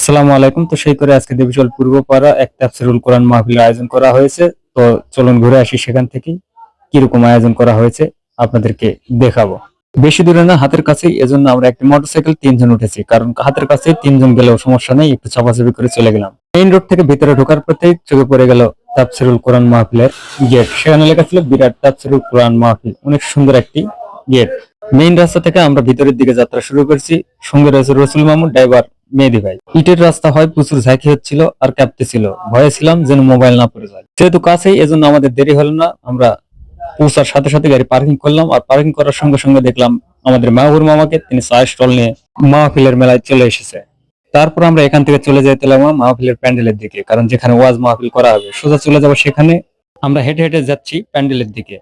আসসালামু আলাইকুম। তো সেই করে আজকে দেবিচল পূর্বপাড়া এক তাফসীরুল কোরআন মাহফিলের আয়োজন করা হয়েছে। তো চলুন ঘুরে আসি সেখান থেকে কিরকম আয়োজন করা হয়েছে আপনাদেরকে দেখাবো। বেশি দূরে না, হাতের কাছেই, এজন্য আমরা একটি মোটরসাইকেল 3 জন উঠেছি, কারণ হাতের কাছে 3 জন গেলেও সমস্যা নেই, একটু চাপাচাপি করে চলে গেলাম। মেইন রোড থেকে ভিতরে ঢোকার পথেই চোখে পড়ে গেল তাফসীরুল কোরআন মাহফিলের গেট। সেখানে লেখা ছিল বিরাট তাফসীরুল কোরআন মাহফিল, অনেক সুন্দর একটি গেট। মেইন রাস্তা থেকে আমরা ভিতরের দিকে যাত্রা শুরু করছি। সঙ্গে রয়েছে রসুল মামুন, ড্রাইভার মেহেদী ভাই। ইটের রাস্তা হয়, প্রচুর ঝাঁকি হচ্ছিল আর কাঁপতেছিল, ভয়ে ছিলাম যেন মোবাইল না পড়ে যায়। যেহেতু কাছেই, এজন্য আমাদের দেরি হলো না। আমরা পৌঁছার সাথে সাথে গাড়ি পার্কিং করলাম, আর পার্কিং করার সঙ্গে সঙ্গে দেখলাম আমাদের মাহবুর মামাকে, তিনি চায়ের স্টল নিয়ে মাহফিলের মেলায় চলে এসেছে। তারপর আমরা এখান থেকে চলে যাইতে লাগলাম মাহফিলের প্যান্ডেলের দিকে, কারণ যেখানে ওয়াজ মাহফিল করা হবে সোজা চলে যাবো সেখানে। আমরা হেঁটে হেঁটে যাচ্ছি প্যান্ডেলের দিকে।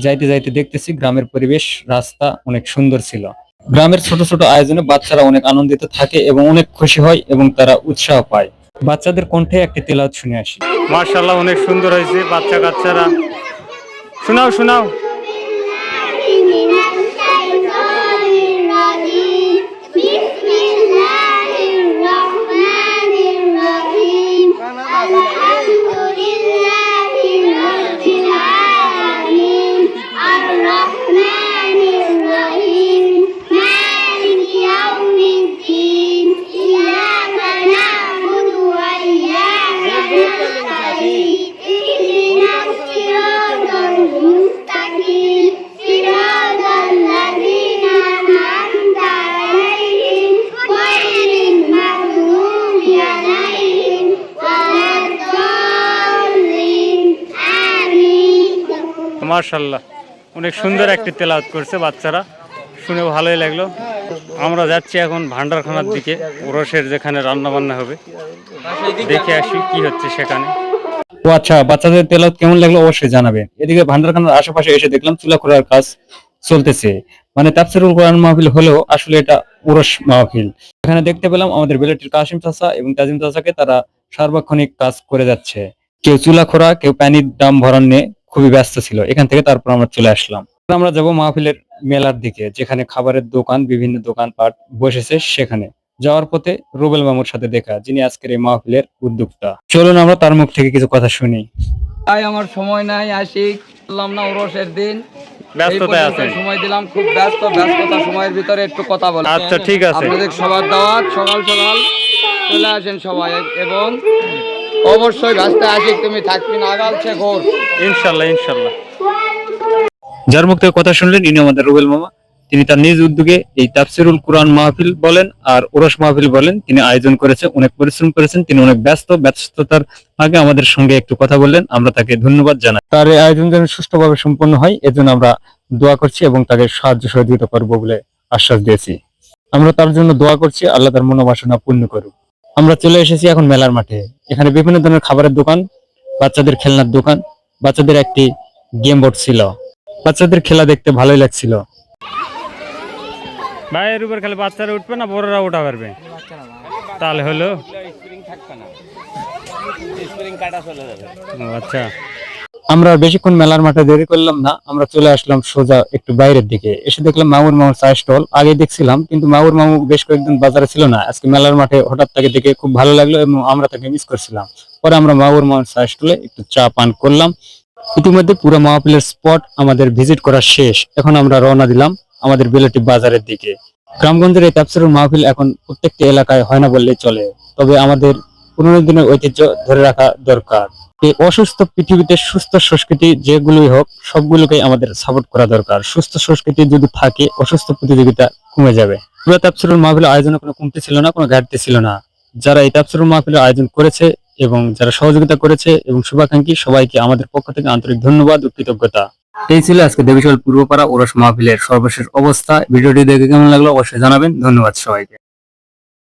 যাইতে যাইতে দেখতেছি গ্রামের পরিবেশ, রাস্তা অনেক সুন্দর ছিল। গ্রামের ছোট ছোট আয়োজনে বাচ্চারা অনেক আনন্দিত থাকে এবং অনেক খুশি হয় এবং তারা উৎসাহ পায়। বাচ্চাদের কণ্ঠে একটি তেলাওয়াত শুনে আসি। মাশাআল্লাহ, অনেক সুন্দর হয়েছে। বাচ্চা কাচ্চারা শোনাও শোনাও। মাশাআল্লাহ, অনেক সুন্দর একটি তেলাওয়াত করছে বাচ্চারা, শুনে ভালোই লাগলো। আমরা যাচ্ছি এখন ভান্ডারখানার দিকে, ওরসের যেখানে রান্না বান্না হবে, দেখে আসি কি হচ্ছে সেখানে। ও আচ্ছা, বাচ্চাদের তেলাওয়াত কেমন লাগলো অবশ্যই জানাবেন। এদিকে ভান্ডারখানার আশেপাশে এসে দেখলাম চুলা খোলার কাজ চলতেছে, মানে তাফসীরুল কোরআন মাহফিল হলেও আসলে এটা ওরস মাহফিল। এখানে দেখতে পেলাম আমাদের বিলেটের কাশিম চাচা এবং তাজিম চাচাকে, তারা সার্বক্ষণিক কাজ করে যাচ্ছে। কেউ চুলা খোরা, কেউ পানির দাম ভরান নিয়ে খুবই ব্যস্ত ছিল। এখান থেকে তারপর আমরা চলে আসলাম। আমরা যাব মাহফিলের মেলার দিকে, যেখানে খাবারের দোকান, বিভিন্ন দোকানপাট বসেছে। সেখানে যাওয়ার পথে রুবেল মামুর সাথে দেখা, যিনি আজকের এই মাহফিলের উদ্যোক্তা। চলুন আমরা তার মুখ থেকে কিছু কথা শুনি। তাই আমার সময় নাই, আসি বললাম না ওরসের দিন, ব্যস্ততায় আছে, সময় দিলাম, খুব ব্যস্ততা সময়ের ভিতরে একটু কথা বলি। আচ্ছা ঠিক আছে। আপনাদের সবার দাওয়াত, সকাল সকাল চলে আসেন সবাই, এবং অবশ্যই ব্যস্ত আসি, তুমি থাকবি না আগালছে ঘোর, ইনশাল্লাহ ইনশাল্লাহ। যার মুখ থেকে কথা শুনলেন ইনি আমাদের রুবেল মামা। তিনি তার নিজ উদ্যোগে এই তাফসীরুল কোরআন মাহফিল বলেন আর ওরস মাহফিল বলেন, তিনি আয়োজন করেছে, অনেক পরিশ্রম করেছেন। তিনি অনেক ব্যস্ততার আগে আমাদের সঙ্গে একটু কথা বললেন, আমরা তাকে ধন্যবাদ জানাই। তার এই আয়োজন যেন সুষ্ঠুভাবে সম্পন্ন হয়, এজন্য আমরা দোয়া করছি এবং তাকে সাহায্য সহযোগিতা করবো বলে আশ্বাস দিয়েছি। আমরা তার জন্য দোয়া করছি, আল্লাহ তার মনোবাসনা পূর্ণ করুক। আমরা চলে এসেছি এখন মেলার মাঠে। এখানে বিভিন্ন ধরনের খাবারের দোকান, বাচ্চাদের খেলনার দোকান, বাচ্চাদের একটি গেম বোর্ড ছিল। বাচ্চাদের খেলা দেখতে ভালোই লাগছিল। ভাইয়ের উপর খালি বাচ্চারা উঠবে না বড়রা উঠা পারবে? তাহলে হলো আচ্ছা। আমরা বেশিক্ষণ মেলার মাঠে দেরি করলাম না, আমরা চলে আসলাম সোজা একটু বাইরের দিকে। এসে দেখলাম মামুর মামুর চায়ের স্টল। আগে দেখছিলাম, কিন্তু মামুর মামু বেশ কয়েকদিন বাজারে ছিল না। আজকে মেলার মাঠে হঠাৎ তাকে দেখে খুব ভালো লাগলো এবং আমরা তাকে মিস করছিলাম। পরে আমরা মামুর মামুর চায়ের স্টলে একটু চা পান করলাম। ইতিমধ্যে পুরো মাহফিলের স্পট আমাদের ভিজিট করা শেষ। এখন আমরা রওনা দিলাম আমাদের বিলেটি বাজারের দিকে। গ্রামগঞ্জের এই তাফসীরুল মাহফিল এখন প্রত্যেকটি এলাকায় হয় না বললেই চলে, তবে আমাদের পুরোনো দিনের ঐতিহ্য ধরে রাখা দরকার। এই অসুস্থ পৃথিবীতে সুস্থ সংস্কৃতি যেগুলোই হোক, সবগুলোকে আমাদের সাপোর্ট করা দরকার। সুস্থ সংস্কৃতি যদি থাকে, অসুস্থ প্রতিযোগিতা কমে যাবে। পুরো তাফসীরুল মাহফিলের আয়োজনে কোনো কমতি ছিল না, কোনো ঘাটতি ছিল না। যারা এই তাফসীরুল মাহফিলের আয়োজন করেছে এবং যারা সহযোগিতা করেছে এবং শুভাকাঙ্ক্ষী, সবাইকে আমাদের পক্ষ থেকে আন্তরিক ধন্যবাদ ও কৃতজ্ঞতা। এই ছিল আজকে দেবিচল পূর্বপাড়া ওরস মাহফিলের সর্বশেষ অবস্থা। ভিডিওটি দেখে কেমন লাগলো অবশ্যই জানাবেন। ধন্যবাদ সবাইকে।